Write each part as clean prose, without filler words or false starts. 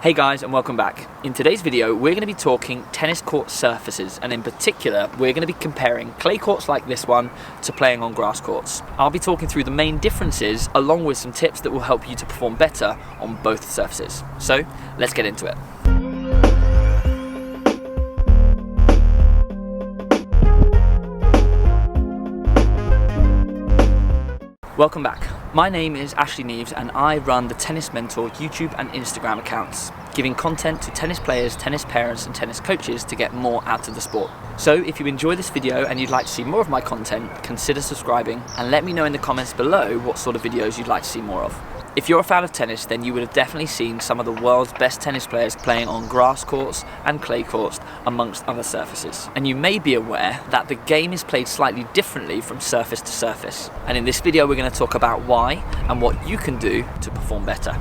Hey guys, and welcome back. In today's video we're going to be talking tennis court surfaces, and in particular we're going to be comparing clay courts like this one to playing on grass courts. I'll be talking through the main differences along with some tips that will help you to perform better on both surfaces. So let's get into it. Welcome back. My name is Ashley Neves and I run the Tennis Mentor YouTube and Instagram accounts, giving content to tennis players, tennis parents and tennis coaches to get more out of the sport. So if you enjoy this video and you'd like to see more of my content, consider subscribing and let me know in the comments below what sort of videos you'd like to see more of. If you're a fan of tennis, then you would have definitely seen some of the world's best tennis players playing on grass courts and clay courts, amongst other surfaces. And you may be aware that the game is played slightly differently from surface to surface. And in this video, we're going to talk about why and what you can do to perform better.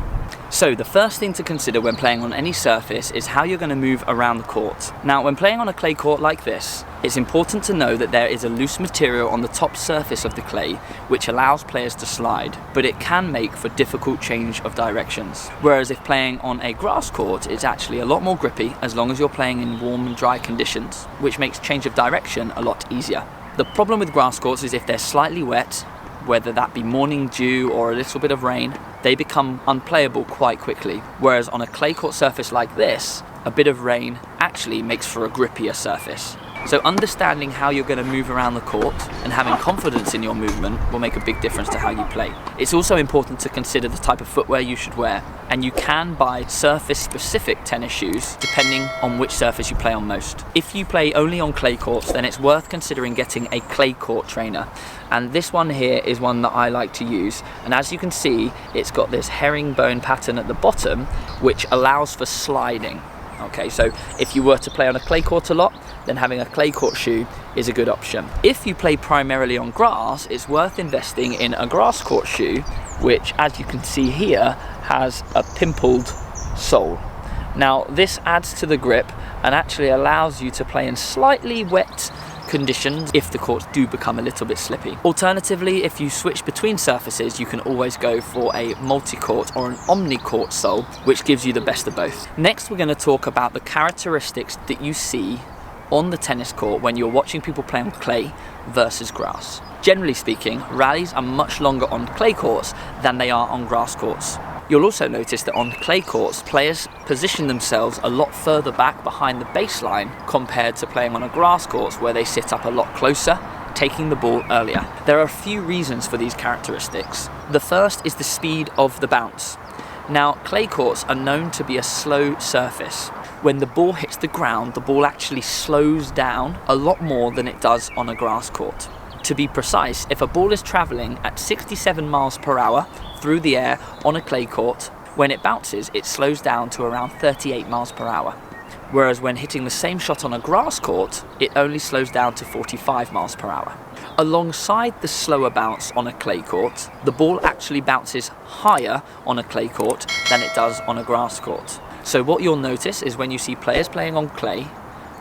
So the first thing to consider when playing on any surface is how you're going to move around the court. Now, when playing on a clay court like this, it's important to know that there is a loose material on the top surface of the clay which allows players to slide, but it can make for difficult change of directions. Whereas if playing on a grass court, it's actually a lot more grippy as long as you're playing in warm and dry conditions, which makes change of direction a lot easier. The problem with grass courts is if they're slightly wet, whether that be morning dew or a little bit of rain, they become unplayable quite quickly. Whereas on a clay court surface like this, a bit of rain actually makes for a grippier surface. So understanding how you're going to move around the court and having confidence in your movement will make a big difference to how you play. It's also important to consider the type of footwear you should wear, and you can buy surface-specific tennis shoes depending on which surface you play on most. If you play only on clay courts, then it's worth considering getting a clay court trainer. And this one here is one that I like to use, and as you can see, it's got this herringbone pattern at the bottom which allows for sliding. Okay, so if you were to play on a clay court a lot, then having a clay court shoe is a good option. If you play primarily on grass, it's worth investing in a grass court shoe, which, as you can see here, has a pimpled sole. Now, this adds to the grip and actually allows you to play in slightly wet conditions if the courts do become a little bit slippy. Alternatively, if you switch between surfaces, you can always go for a multi-court or an omni-court sole, which gives you the best of both. Next, we're going to talk about the characteristics that you see on the tennis court when you're watching people play on clay versus grass. Generally speaking, rallies are much longer on clay courts than they are on grass courts. You'll also notice that on clay courts, players position themselves a lot further back behind the baseline compared to playing on a grass courts where they sit up a lot closer, taking the ball earlier. There are a few reasons for these characteristics. The first is the speed of the bounce. Now, clay courts are known to be a slow surface. When the ball hits the ground, the ball actually slows down a lot more than it does on a grass court. To be precise, if a ball is traveling at 67 miles per hour through the air on a clay court, when it bounces, it slows down to around 38 miles per hour. Whereas when hitting the same shot on a grass court, it only slows down to 45 miles per hour. Alongside the slower bounce on a clay court, the ball actually bounces higher on a clay court than it does on a grass court. So what you'll notice is when you see players playing on clay,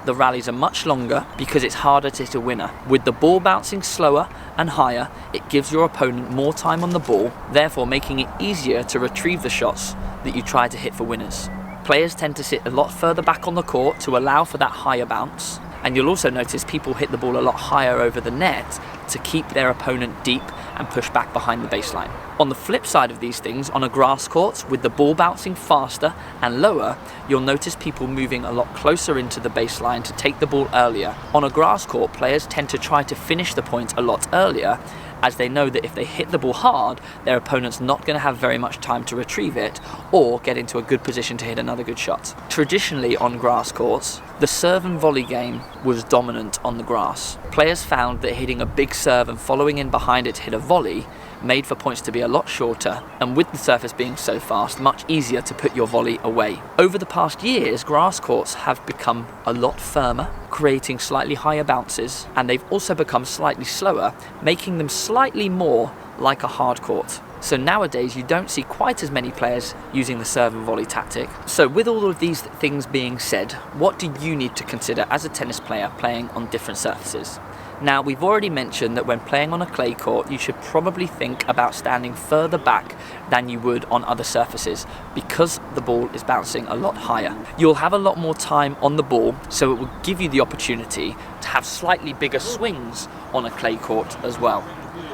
the rallies are much longer because it's harder to hit a winner. With the ball bouncing slower and higher, it gives your opponent more time on the ball, therefore making it easier to retrieve the shots that you try to hit for winners. Players tend to sit a lot further back on the court to allow for that higher bounce, and you'll also notice people hit the ball a lot higher over the net to keep their opponent deep and push back behind the baseline. On the flip side of these things, on a grass court, with the ball bouncing faster and lower, you'll notice people moving a lot closer into the baseline to take the ball earlier. On a grass court, players tend to try to finish the point a lot earlier, as they know that if they hit the ball hard, their opponent's not going to have very much time to retrieve it or get into a good position to hit another good shot. Traditionally on grass courts, the serve and volley game was dominant on the grass. Players found that hitting a big serve and following in behind it to hit a volley made for points to be a lot shorter, and with the surface being so fast, much easier to put your volley away. Over the past years, grass courts have become a lot firmer, creating slightly higher bounces, and they've also become slightly slower, making them slightly more like a hard court. So nowadays you don't see quite as many players using the serve and volley tactic. So with all of these things being said, what do you need to consider as a tennis player playing on different surfaces? Now, we've already mentioned that when playing on a clay court, you should probably think about standing further back than you would on other surfaces because the ball is bouncing a lot higher. You'll have a lot more time on the ball, so it will give you the opportunity to have slightly bigger swings on a clay court as well.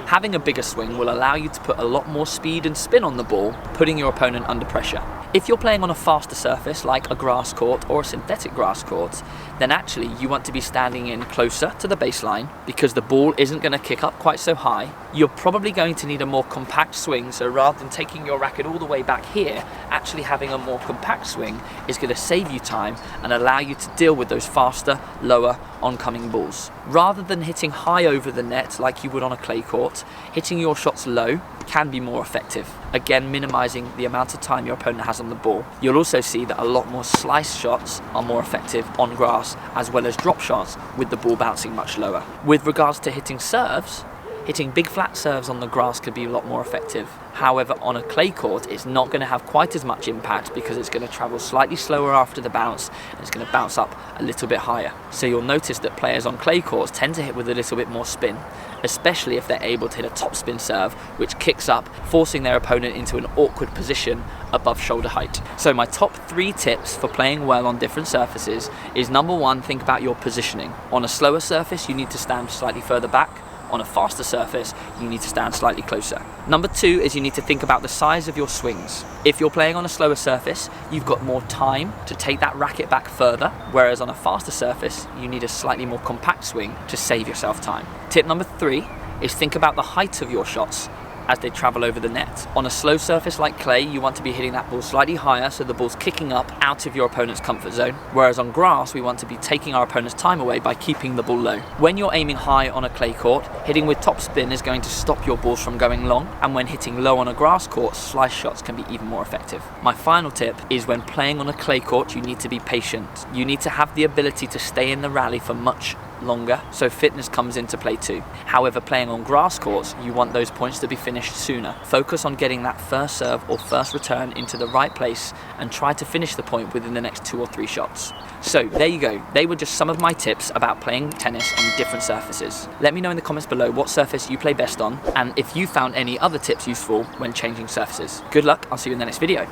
Having a bigger swing will allow you to put a lot more speed and spin on the ball, putting your opponent under pressure. If you're playing on a faster surface like a grass court or a synthetic grass court, then actually you want to be standing in closer to the baseline because the ball isn't going to kick up quite so high. You're probably going to need a more compact swing, so rather than taking your racket all the way back here, actually having a more compact swing is going to save you time and allow you to deal with those faster, lower oncoming balls. Rather than hitting high over the net like you would on a clay court, hitting your shots low can be more effective. Again, minimizing the amount of time your opponent has on the ball. You'll also see that a lot more slice shots are more effective on grass, as well as drop shots with the ball bouncing much lower. With regards to hitting serves, hitting big flat serves on the grass could be a lot more effective. However, on a clay court, it's not going to have quite as much impact because it's going to travel slightly slower after the bounce and it's going to bounce up a little bit higher. So you'll notice that players on clay courts tend to hit with a little bit more spin, especially if they're able to hit a top spin serve, which kicks up, forcing their opponent into an awkward position above shoulder height. So my top 3 tips for playing well on different surfaces is: number 1, think about your positioning. On a slower surface, you need to stand slightly further back. On a faster surface, you need to stand slightly closer. Number 2 is you need to think about the size of your swings. If you're playing on a slower surface, you've got more time to take that racket back further, whereas on a faster surface, you need a slightly more compact swing to save yourself time. Tip number 3 is think about the height of your shots as they travel over the net. On a slow surface like clay, you want to be hitting that ball slightly higher so the ball's kicking up out of your opponent's comfort zone, whereas on grass, we want to be taking our opponent's time away by keeping the ball low. When you're aiming high on a clay court, hitting with top spin is going to stop your balls from going long, and when hitting low on a grass court, slice shots can be even more effective. My final tip is when playing on a clay court, you need to be patient. You need to have the ability to stay in the rally for much longer, so fitness comes into play too. However, playing on grass courts, you want those points to be finished sooner. Focus on getting that first serve or first return into the right place and try to finish the point within the next 2 or 3 shots. So there you go. They were just some of my tips about playing tennis on different surfaces. Let me know in the comments below what surface you play best on and if you found any other tips useful when changing surfaces. Good luck, I'll see you in the next video.